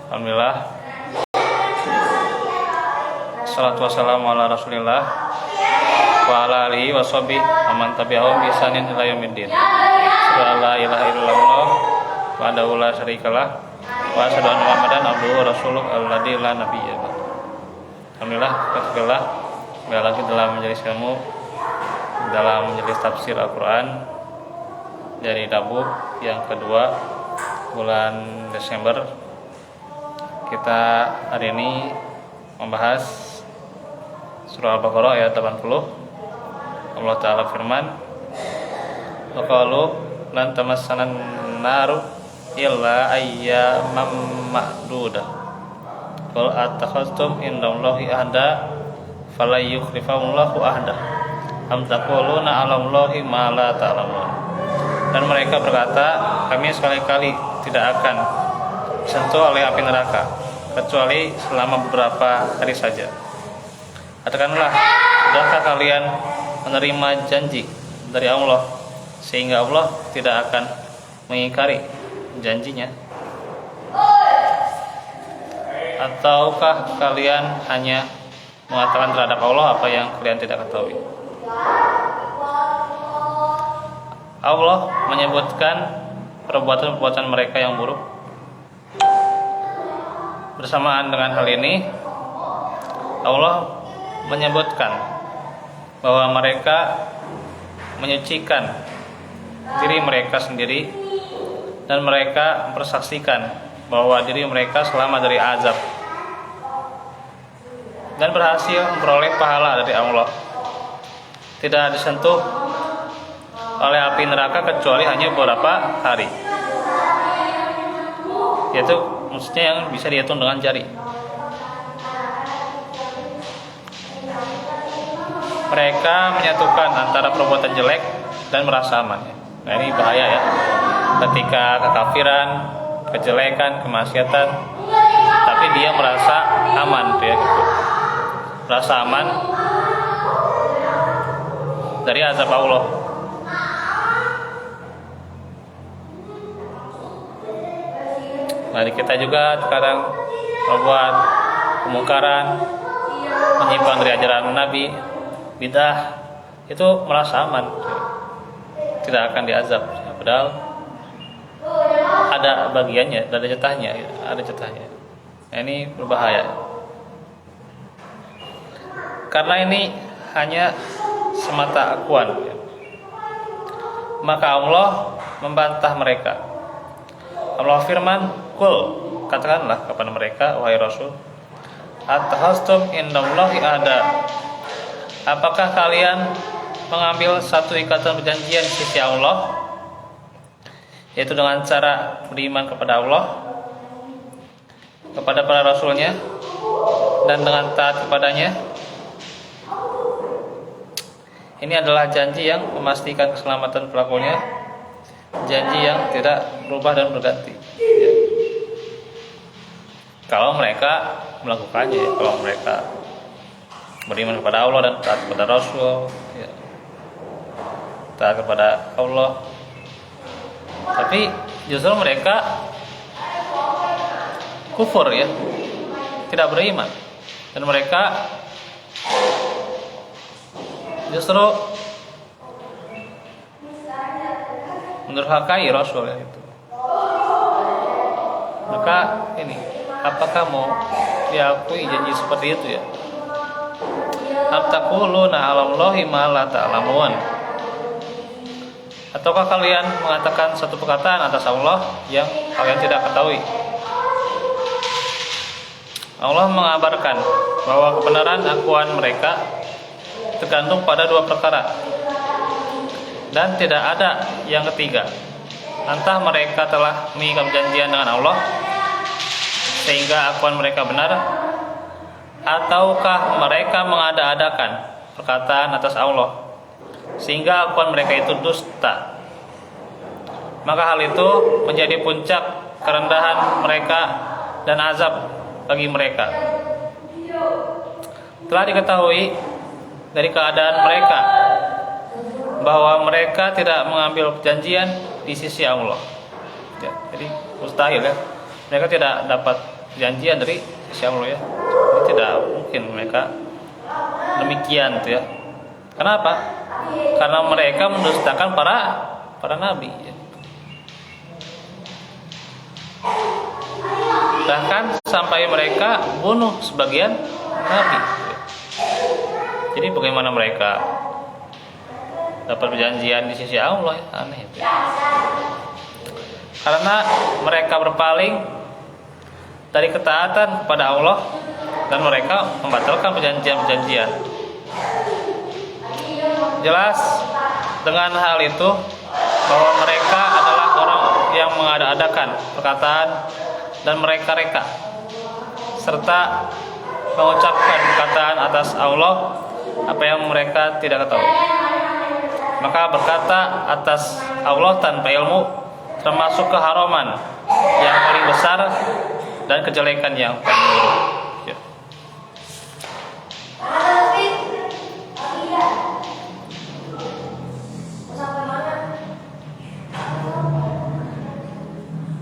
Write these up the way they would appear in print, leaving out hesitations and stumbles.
Alhamdulillah. Salatu wassalamu ala Rasulillah wa ala alihi wa sahbihi aman tabi'ahum bi ihsanin ila yaumiddin. La ilaha illallah wahdahu la syarikalah wa asyhadu anna Muhammadan abduhu wa rasuluh alladzi la nabiyya ba'du. Alhamdulillah, alhamdulillah. Kembali lagi dalam majelis ilmu, dalam majelis tafsir Al-Qur'an dari Rabu yang kedua bulan Desember. Kita hari ini membahas surah Al-Baqarah ayat 80. Allah Ta'ala firman, wa qalu lan tamassanan naru illa ayyaman ma'dudah qul attakhadtum indallahi ahda fala yukhlifallahu ahda am taquluna 'alallahi ma la ta'lamun. Dan mereka berkata, kami sekali-kali tidak akan disentuh oleh api neraka kecuali selama beberapa hari saja. Katakanlah, sudahkah kalian menerima janji dari Allah sehingga Allah tidak akan mengingkari janjinya? Ataukah kalian hanya mengatakan terhadap Allah apa yang kalian tidak ketahui? Allah menyebutkan perbuatan-perbuatan mereka yang buruk. Bersamaan dengan hal ini, Allah menyebutkan bahwa mereka menyucikan diri mereka sendiri dan mereka mempersaksikan bahwa diri mereka selamat dari azab dan berhasil memperoleh pahala dari Allah, tidak disentuh oleh api neraka kecuali hanya beberapa hari, yaitu maksudnya yang bisa dihitung dengan jari. Mereka menyatukan antara perbuatan jelek dan merasa aman. Nah, ini bahaya ya. Ketika kekafiran, kejelekan, kemaksiatan, tapi dia merasa aman, ya, gitu. Merasa aman dari azab Allah. Nah, kita juga sekarang membuat kemungkaran, menyimpang dari ajaran Nabi, bidah, itu merasa aman, tidak akan diazab. Padahal ada bagiannya, ada jatahnya, ada jatahnya. Nah, ini berbahaya. Karena ini hanya semata akuan, maka Allah membantah mereka. Allah firman, "Qul," katakanlah kepada mereka, wahai Rasul, "Attakhastum indallahi ahda." Apakah kalian mengambil satu ikatan perjanjian di sisi Allah, yaitu dengan cara beriman kepada Allah, kepada para rasulnya, dan dengan taat kepadanya? Ini adalah janji yang memastikan keselamatan pelakunya, janji yang tidak berubah dan berganti, ya. Kalau mereka melakukannya, ya. Kalau mereka beriman kepada Allah dan taat kepada Rasul, ya. Taat kepada Allah. Tapi justru mereka kufur, ya, tidak beriman, dan mereka justru mendurhakai Rasul, ya, itu. Maka ini, apakah mau diakui janji seperti itu, ya? Taquluna 'alallahi ma la ta'lamun. Ataukah kalian mengatakan satu perkataan atas Allah yang kalian tidak ketahui? Allah mengabarkan bahwa kebenaran akuan mereka tergantung pada dua perkara, dan tidak ada yang ketiga. Entah mereka telah mengikat perjanjian dengan Allah sehingga akuan mereka benar, ataukah mereka mengada-adakan perkataan atas Allah sehingga akuan mereka itu dusta. Maka hal itu menjadi puncak kerendahan mereka dan azab bagi mereka. Telah diketahui dari keadaan mereka bahwa mereka tidak mengambil perjanjian di sisi Allah, ya, jadi mustahil, ya, mereka tidak dapat perjanjian dari sisi Allah ya. Ini tidak mungkin mereka demikian tuh ya. Kenapa? Karena mereka mendustakan para nabi ya. Bahkan sampai mereka bunuh sebagian nabi. Jadi bagaimana mereka dapat perjanjian di sisi Allah ya? Aneh itu. Karena mereka berpaling dari ketaatan kepada Allah dan mereka membatalkan perjanjian-perjanjian. Jelas dengan hal itu bahwa mereka adalah orang yang mengada-adakan perkataan dan mereka reka serta mengucapkan perkataan atas Allah apa yang mereka tidak ketahui. Maka berkata atas Allah tanpa ilmu termasuk keharaman yang paling besar dan kejelekan yang paling buruk. Ya.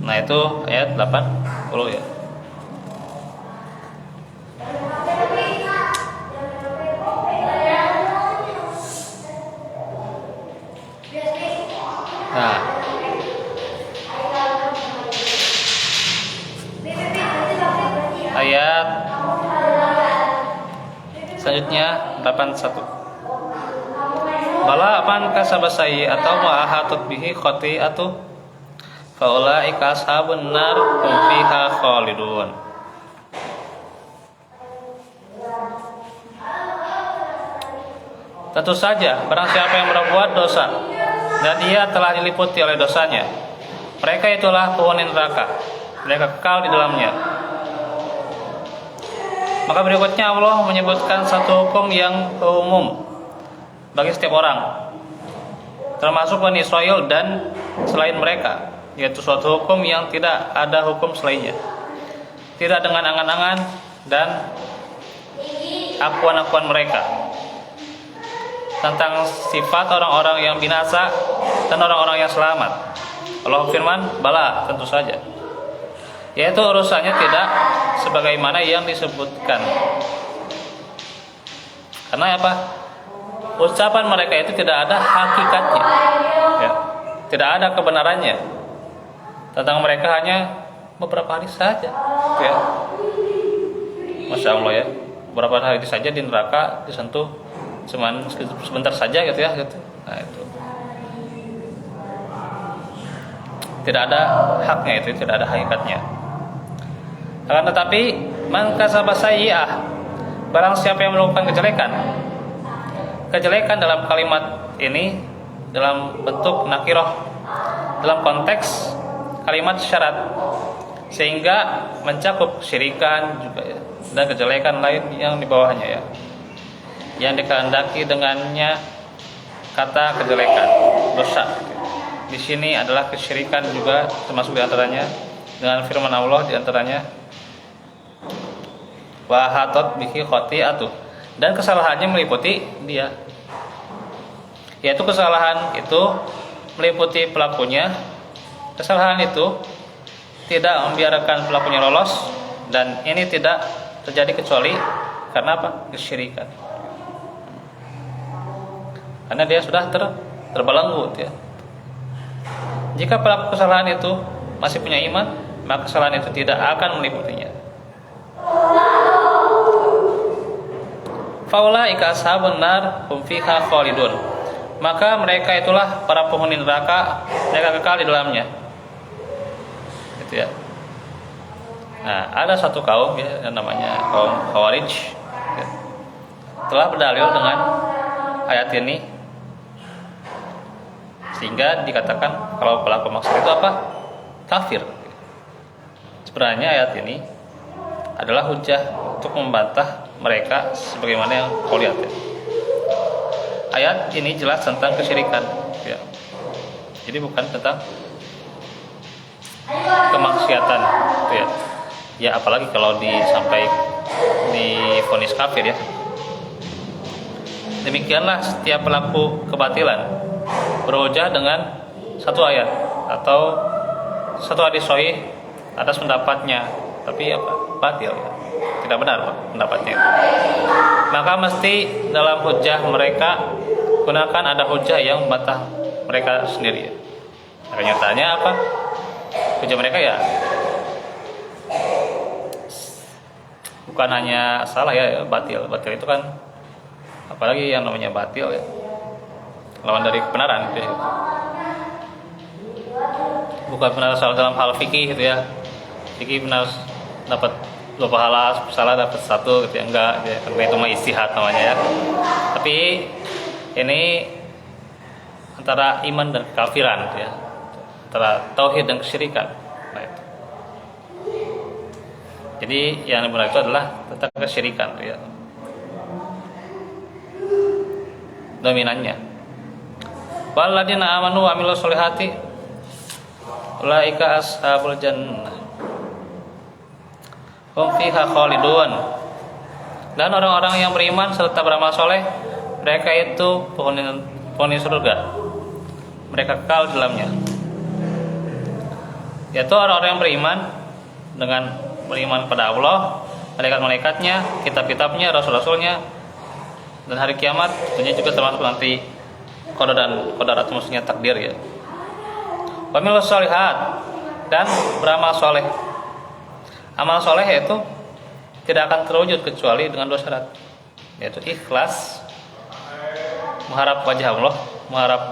Nah itu ayat 80 ya. Nah, ayat selanjutnya 81. Bala man kasaba sayyi'atan wa ahatat bihi khati'atu fa ulaika ashabun nar hum fiha khalidun. Tentu saja barang siapa yang berbuat dosa dan ia telah diliputi oleh dosanya, mereka itulah penghuni neraka, mereka kekal di dalamnya. Maka berikutnya Allah menyebutkan satu hukum yang umum bagi setiap orang, termasuk Bani Israel dan selain mereka, yaitu suatu hukum yang tidak ada hukum selainnya, tidak dengan angan-angan dan akuan-akuan mereka tentang sifat orang-orang yang binasa dan orang-orang yang selamat. Allah firman, bala, tentu saja, yaitu urusannya tidak sebagaimana yang disebutkan. Karena apa? Ucapan mereka itu tidak ada hakikatnya ya. Tidak ada kebenarannya. Tentang mereka hanya beberapa hari saja ya. Masya Allah ya, beberapa hari saja di neraka disentuh, cuman sebentar saja gitu ya gitu. Nah itu tidak ada haknya, itu tidak ada hakikatnya. Akan tetapi man kasaba sayyi'ah, barang siapa yang melakukan kejelekan dalam kalimat ini dalam bentuk nakirah, dalam konteks kalimat syarat, sehingga mencakup syirikan juga ya, dan kejelekan lain yang di bawahnya ya, yang dikehendaki dengannya kata kejelekan, dosa. Di sini adalah kesyirikan juga termasuk diantaranya dengan firman Allah diantaranya wa hatat bihi khati'atu, dan kesalahannya meliputi dia, yaitu kesalahan itu meliputi pelakunya. Kesalahan itu tidak membiarkan pelakunya lolos, dan ini tidak terjadi kecuali karena apa? Kesyirikan. Karena dia sudah terbelenggu ya. Jika pelaku kesalahan itu masih punya iman, maka kesalahan itu tidak akan meliputinya. Faulaika ashabun nar hum fiha khalidun, maka mereka itulah para penghuni neraka, mereka kekal di dalamnya. Gitu ya. Nah, ada satu kaum ya, yang namanya kaum Khawarij ya, telah berdalil dengan ayat ini, sehingga dikatakan kalau pelaku maksiat itu apa? Kafir. Sebenarnya ayat ini adalah hujah untuk membantah mereka sebagaimana yang kau lihat ya. Ayat ini jelas tentang kesyirikan ya. Jadi bukan tentang kemaksiatan gitu ya. Ya apalagi kalau sampai divonis kafir ya. Demikianlah setiap pelaku kebatilan berhujah dengan satu ayat atau satu hadis sahih atas pendapatnya tapi apa? Batil ya. Tidak benar Pak, pendapatnya. Maka mesti dalam hujah mereka gunakan ada hujah yang membantah mereka sendiri ya. Nah, kenyataannya apa? Hujah mereka ya bukan hanya salah ya, batil. Batil itu kan apalagi yang namanya batil ya, lawan dari kebenaran gitu ya. Bukan benar salah dalam hal fikih gitu ya. Fikih benar dapat 2 pahala, salah dapat 1 gitu ya, enggak gitu ya. Karena itu mah istihad namanya ya. Tapi ini antara iman dan kekafiran gitu ya. Antara tauhid dan kesyirikan. Nah, itu. Jadi yang benar itu adalah tentang kesyirikan gitu ya. Dominannya. Walladzina amanu wa amilus solihati ulaika ashabul jannah hum fiha khalidun. Dan orang-orang yang beriman serta beramal soleh, mereka itu penghuni surga, mereka kekal di dalamnya. Yaitu orang-orang yang beriman dengan beriman pada Allah, malaikat-malaikatnya, kitab-kitabnya, rasul-rasulnya, dan hari kiamat. Tentunya juga termasuk nanti qadar atau maksudnya takdir ya. Wa amilus sholihat, dan beramal soleh. Amal soleh itu tidak akan terwujud kecuali dengan 2 syarat, yaitu ikhlas, mengharap wajah Allah, mengharap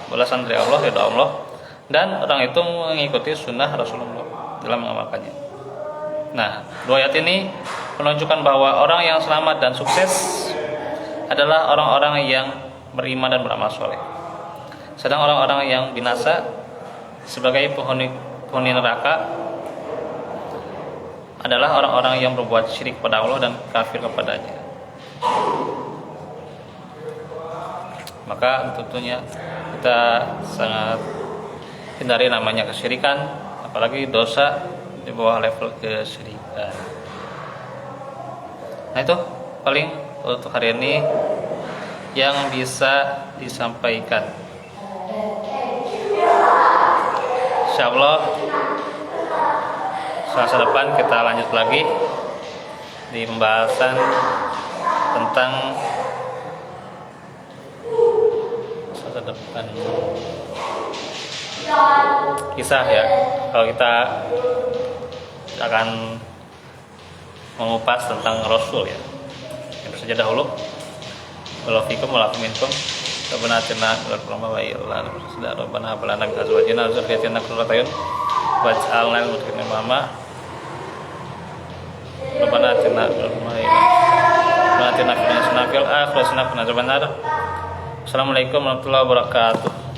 balasan dari Allah, ridha Allah, dan orang itu mengikuti sunnah Rasulullah dalam mengamalkannya. Nah, 2 ayat ini menunjukkan bahwa orang yang selamat dan sukses adalah orang-orang yang beriman dan beramal soleh. Sedang orang-orang yang binasa sebagai penghuni neraka adalah orang-orang yang berbuat syirik pada Allah dan kafir kepadanya. Maka tentunya kita sangat hindari namanya kesyirikan, apalagi dosa di bawah level kesyirikan. Nah, itu paling untuk hari ini yang bisa disampaikan. Insyaallah Selasa depan kita lanjut lagi di pembahasan tentang Selasa depan kisah ya. Kalau kita akan mengupas tentang Rasul ya. Itu saja dahulu. Walau fikum walakum minkum. Rabbana atina fil ardi hasanah Rabbana hab lana min azwajina wa dzurriyyatina qurrata a'yun waj'alna lil muttaqina imama. Rabbana atina fil akhirati hasanah wa qina adzabannar. Assalamualaikum warahmatullahi wabarakatuh.